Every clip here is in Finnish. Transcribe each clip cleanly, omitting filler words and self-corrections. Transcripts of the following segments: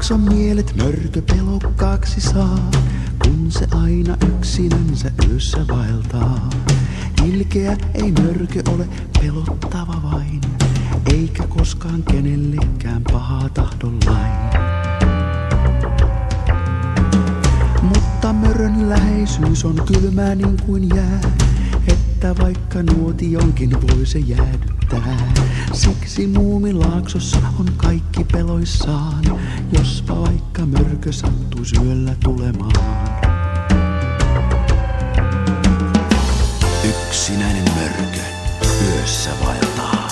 Muumilaakson mielet mörköpelokkaaksi saa, kun se aina yksinänsä yössä vaeltaa. Ilkeä ei mörkö ole, pelottava vain, eikä koskaan kenellekään pahaa tahdollain. Mutta mörön läheisyys on kylmää niin kuin jää, että vaikka nuotionkin voi se jäädyttää. Siksi Muumilaaksossa on kaikki peloissaan, jospa vaikka mörkö sattuisi yöllä tulemaan. Yksinäinen mörkö yössä vaeltaa.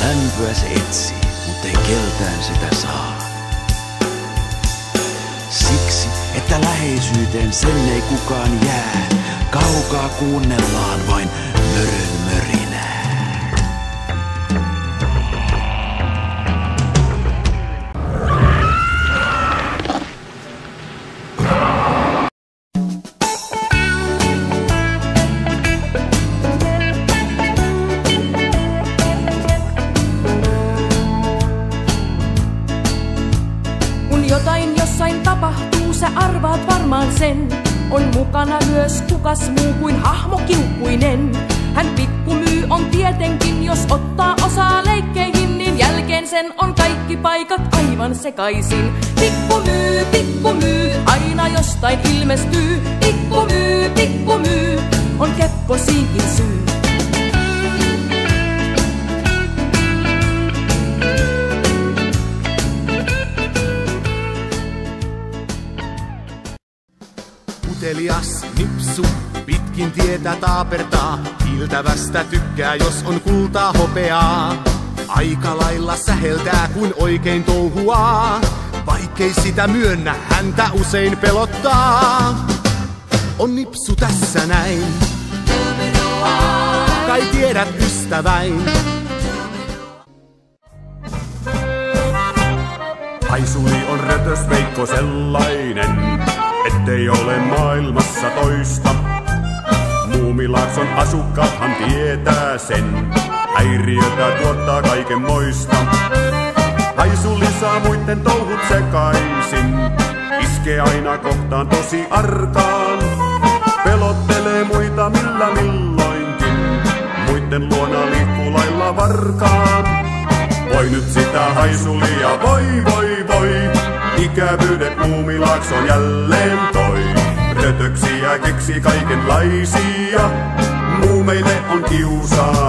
Lämpöä se etsii, mutta ei keltään sitä saa. Siksi, että läheisyyteen sen ei kukaan jää, kaukaa kuunnellaan vain mörön mörinää. Kun jotain jossain tapahtuu, sä arvaat varmaan sen. On mukana myös kukas muu kuin hahmo Kiukkuinen. Hän pikkumyy on tietenkin, jos ottaa osaa leikkeihin, niin jälkeen sen on kaikki paikat aivan sekaisin. Pikkumyy, aina jostain ilmestyy. Pikkumyy, on Kepposiinkin syy. Utelias nipsu pitkin tietä taapertaa, kiiltävästä tykkää jos on kultaa hopeaa. Aika lailla säheltää kun oikein touhuaa, vaikkei sitä myönnä häntä usein pelottaa. On nipsu tässä näin, kai tiedät ystäväin. Haisuli on rötösveikko sellainen, ettei ole maailmassa toista. Muumilaakson asukkaathan tietää sen, häiriötä tuottaa kaiken moista. Haisuli saa muitten touhut sekaisin, iskee aina kohtaan tosi arkaan. Pelottelee muita millä milloinkin, muitten luona liikkuu lailla varkaan. Voi nyt sitä Haisulia, voi, ikävyydet Muumilaakson jälleen toi. Rötöksiä keksi kaikenlaisia, muumeille on kiusaa.